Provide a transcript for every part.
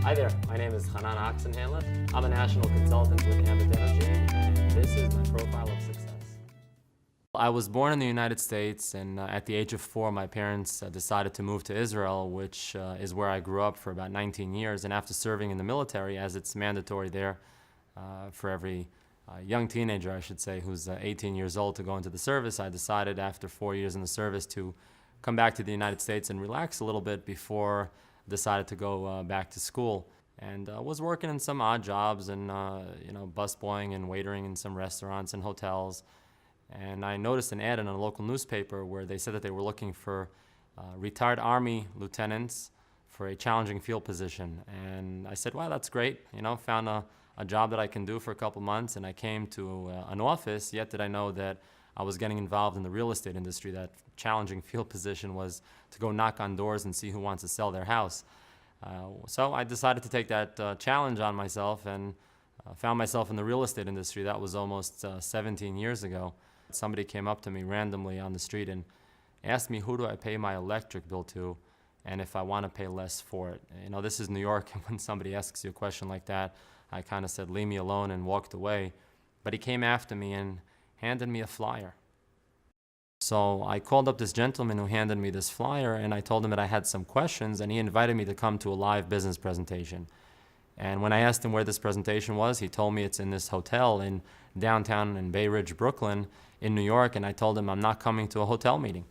Hi there, my name is Chanan Oxenhandler. I'm a national consultant with Ambit Energy, and this is my profile of success. I was born in the United States, and at the age of 4, my parents decided to move to Israel, which is where I grew up for about 19 years. And after serving in the military, as it's mandatory there for every young teenager, I should say, who's 18 years old to go into the service, I decided after 4 years in the service to come back to the United States and relax a little bit before decided to go back to school, and was working in some odd jobs and busboying and waitering in some restaurants and hotels. And I noticed an ad in a local newspaper where they said that they were looking for retired Army lieutenants for a challenging field position. And I said, wow, that's great. Found a job that I can do for a couple months, and I came to an office, yet did I know that I was getting involved in the real estate industry. That challenging field position was to go knock on doors and see who wants to sell their house. So I decided to take that challenge on myself and found myself in the real estate industry. That was almost 17 years ago. Somebody came up to me randomly on the street and asked me, who do I pay my electric bill to, and if I want to pay less for it. This is New York, and when somebody asks you a question like that, I kind of said, leave me alone, and walked away. But he came after me and handed me a flyer. So I called up this gentleman who handed me this flyer, and I told him that I had some questions, and he invited me to come to a live business presentation. And when I asked him where this presentation was, he told me it's in this hotel in downtown in Bay Ridge, Brooklyn, in New York, and I told him I'm not coming to a hotel meeting.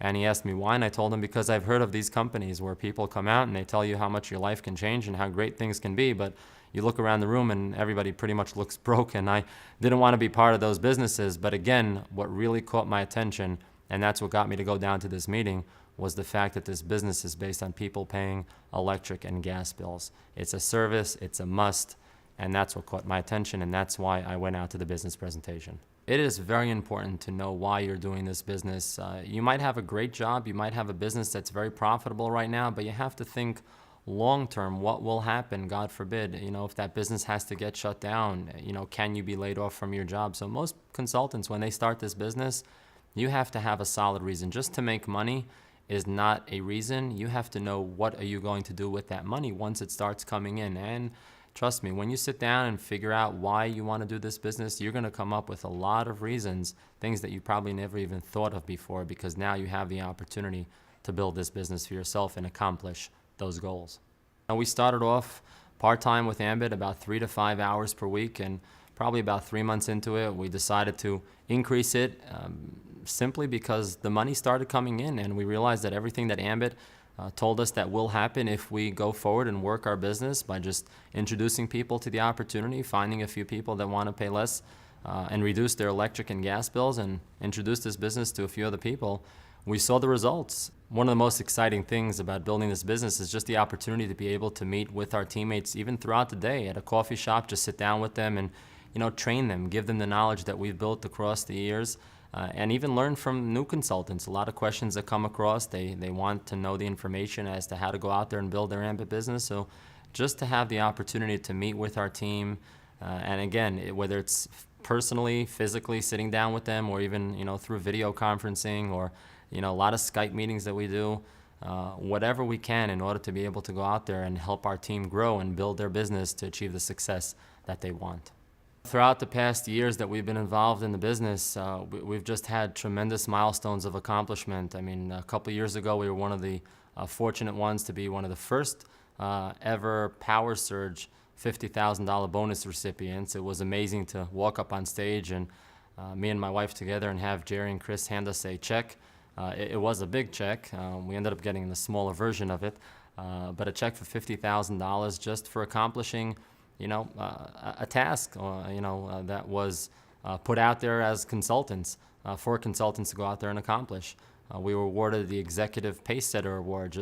And he asked me why, and I told him because I've heard of these companies where people come out and they tell you how much your life can change and how great things can be, but you look around the room and everybody pretty much looks broken. I didn't want to be part of those businesses, but again, what really caught my attention, and that's what got me to go down to this meeting, was the fact that this business is based on people paying electric and gas bills. It's a service, it's a must, and that's what caught my attention, and that's why I went out to the business presentation. It is very important to know why you're doing this business. You might have a great job, you might have a business that's very profitable right now, but you have to think long-term, what will happen, God forbid, if that business has to get shut down, can you be laid off from your job? So most consultants, when they start this business, you have to have a solid reason. Just to make money is not a reason. You have to know what are you going to do with that money once it starts coming in. And trust me, when you sit down and figure out why you want to do this business, you're going to come up with a lot of reasons, things that you probably never even thought of before, because now you have the opportunity to build this business for yourself and accomplish those goals. Now, we started off part-time with Ambit, about 3 to 5 hours per week, and probably about 3 months into it, we decided to increase it simply because the money started coming in, and we realized that everything that Ambit told us that will happen if we go forward and work our business by just introducing people to the opportunity, finding a few people that want to pay less and reduce their electric and gas bills, and introduce this business to a few other people. We saw the results. One of the most exciting things about building this business is just the opportunity to be able to meet with our teammates even throughout the day at a coffee shop, just sit down with them and train them, give them the knowledge that we've built across the years, and even learn from new consultants. A lot of questions that come across, they want to know the information as to how to go out there and build their Ambit business. So just to have the opportunity to meet with our team, and again, whether it's personally, physically sitting down with them, or even through video conferencing, or a lot of Skype meetings that we do, whatever we can in order to be able to go out there and help our team grow and build their business to achieve the success that they want. Throughout the past years that we've been involved in the business, we've just had tremendous milestones of accomplishment. I mean, a couple years ago, we were one of the fortunate ones to be one of the first ever Power Surge $50,000 bonus recipients. It was amazing to walk up on stage and me and my wife together and have Jerry and Chris hand us a check. It was a big check. We ended up getting the smaller version of it, but a check for $50,000 just for accomplishing a task that was put out there as consultants, for consultants to go out there and accomplish. We were awarded the Executive Pacesetter Award.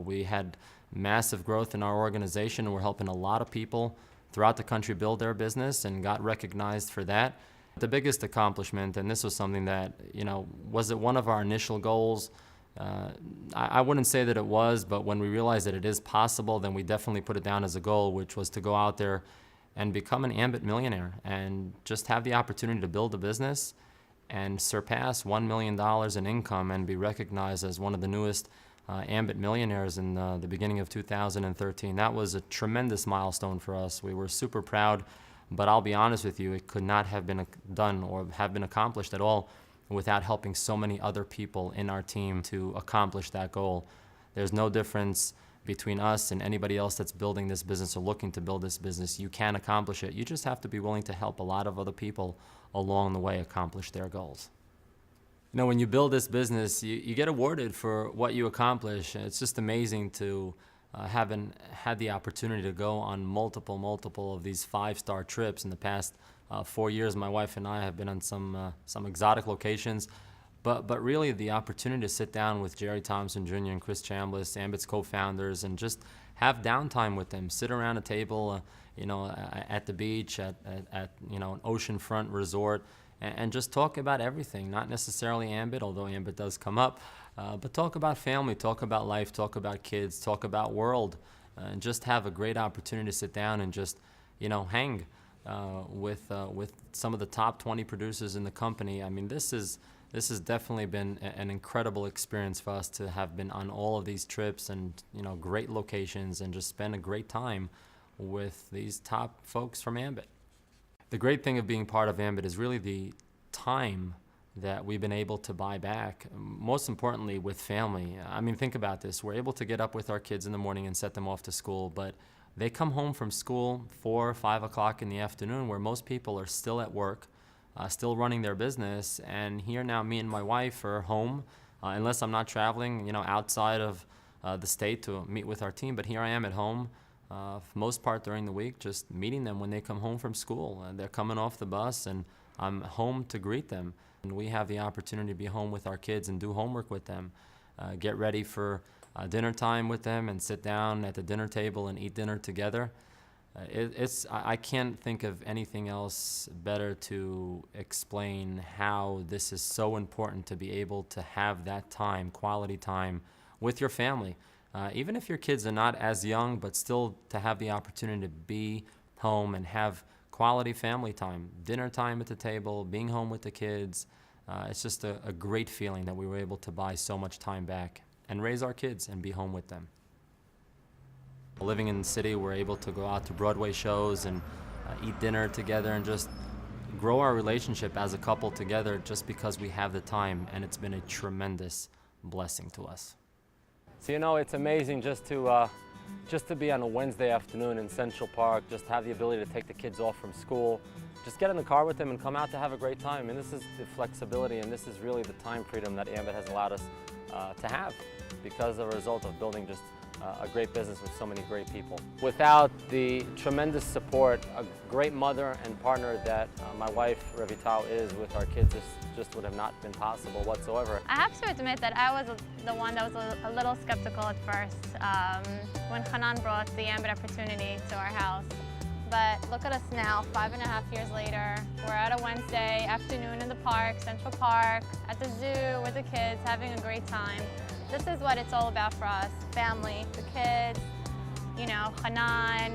We had massive growth in our organization, and we're helping a lot of people throughout the country build their business and got recognized for that. The biggest accomplishment, and this was something that, was it one of our initial goals? I wouldn't say that it was, but when we realized that it is possible, then we definitely put it down as a goal, which was to go out there and become an Ambit millionaire and just have the opportunity to build a business and surpass $1 million in income and be recognized as one of the newest Ambit Millionaires in the beginning of 2013. That was a tremendous milestone for us. We were super proud, but I'll be honest with you, it could not have been done or have been accomplished at all without helping so many other people in our team to accomplish that goal. There's no difference between us and anybody else that's building this business or looking to build this business. You can accomplish it. You just have to be willing to help a lot of other people along the way accomplish their goals. You know, when you build this business, you get awarded for what you accomplish. It's just amazing to having had the opportunity to go on multiple of these 5-star trips in the past 4 years. My wife and I have been on some exotic locations, but really the opportunity to sit down with Jerry Thompson Jr. and Chris Chambliss, Ambit's co-founders, and just have downtime with them, sit around a table, at the beach, at an oceanfront resort, and just talk about everything, not necessarily Ambit, although Ambit does come up, but talk about family, talk about life, talk about kids, talk about world, and just have a great opportunity to sit down and just, hang with some of the top 20 producers in the company. I mean, this has definitely been an incredible experience for us to have been on all of these trips and, great locations and just spend a great time with these top folks from Ambit. The great thing of being part of Ambit is really the time that we've been able to buy back, most importantly with family. I mean, think about this. We're able to get up with our kids in the morning and set them off to school, but they come home from school 4 or 5 o'clock in the afternoon where most people are still at work, still running their business, and here now me and my wife are home, unless I'm not traveling, outside of the state to meet with our team, but here I am at home for most part during the week, just meeting them when they come home from school. They're coming off the bus and I'm home to greet them. And we have the opportunity to be home with our kids and do homework with them, get ready for dinner time with them and sit down at the dinner table and eat dinner together. I can't think of anything else better to explain how this is so important to be able to have that time, quality time with your family. Even if your kids are not as young, but still to have the opportunity to be home and have quality family time, dinner time at the table, being home with the kids. It's just a great feeling that we were able to buy so much time back and raise our kids and be home with them. Living in the city, we're able to go out to Broadway shows and eat dinner together and just grow our relationship as a couple together just because we have the time, and it's been a tremendous blessing to us. So it's amazing just to be on a Wednesday afternoon in Central Park, just have the ability to take the kids off from school, just get in the car with them and come out to have a great time. And this is the flexibility, and this is really the time freedom that Ambit has allowed us to have because of a result of building just a great business with so many great people. Without the tremendous support, a great mother and partner that my wife, Revital, is with our kids, this just would have not been possible whatsoever. I have to admit that I was the one that was a little skeptical at first when Chanan brought the Ambit opportunity to our house. But look at us now, 5.5 years later. We're at a Wednesday afternoon in the park, Central Park, at the zoo with the kids, having a great time. This is what it's all about for us, family, the kids, Chanan,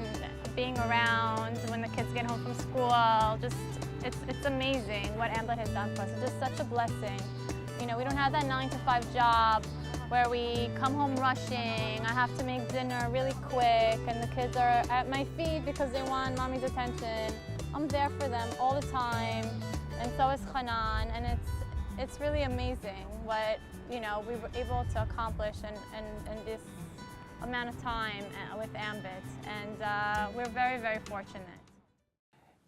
being around when the kids get home from school. Just, it's amazing what Ambit has done for us. It's just such a blessing. We don't have that 9-to-5 job where we come home rushing. I have to make dinner really quick and the kids are at my feet because they want mommy's attention. I'm there for them all the time, and so is Chanan, and it's really amazing what we were able to accomplish in this amount of time with Ambit, and we're very, very fortunate.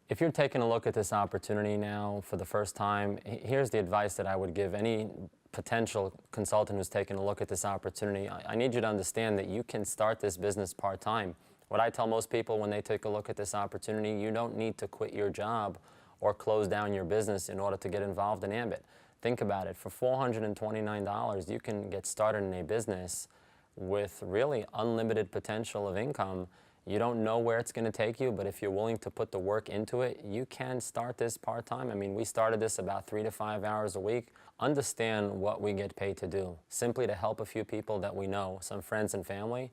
If you're taking a look at this opportunity now for the first time, here's the advice that I would give any potential consultant who's taking a look at this opportunity. I need you to understand that you can start this business part-time. What I tell most people when they take a look at this opportunity, you don't need to quit your job or close down your business in order to get involved in Ambit. Think about it. For $429, you can get started in a business with really unlimited potential of income. You don't know where it's going to take you, but if you're willing to put the work into it, you can start this part-time. I mean, we started this about 3 to 5 hours a week. Understand what we get paid to do, simply to help a few people that we know, some friends and family,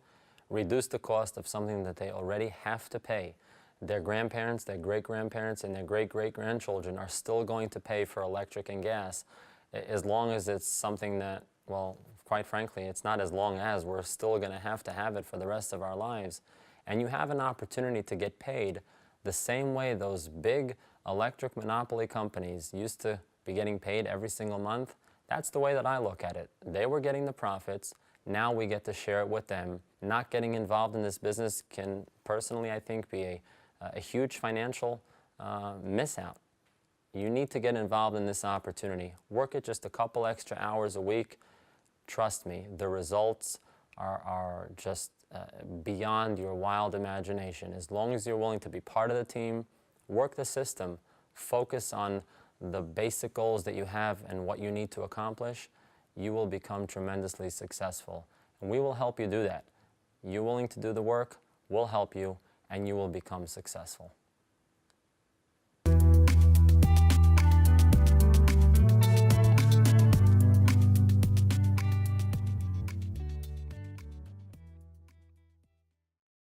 reduce the cost of something that they already have to pay. Their grandparents, their great-grandparents, and their great-great-grandchildren are still going to pay for electric and gas as long as it's something that, well, quite frankly, it's not as long as we're still going to have it for the rest of our lives. And you have an opportunity to get paid the same way those big electric monopoly companies used to be getting paid every single month. That's the way that I look at it. They were getting the profits. Now we get to share it with them. Not getting involved in this business can, personally, I think, be a huge financial miss out. You need to get involved in this opportunity. Work it just a couple extra hours a week. Trust me, the results are just beyond your wild imagination. As long as you're willing to be part of the team, work the system, focus on the basic goals that you have and what you need to accomplish, you will become tremendously successful. And we will help you do that. You're willing to do the work, we'll help you, and you will become successful.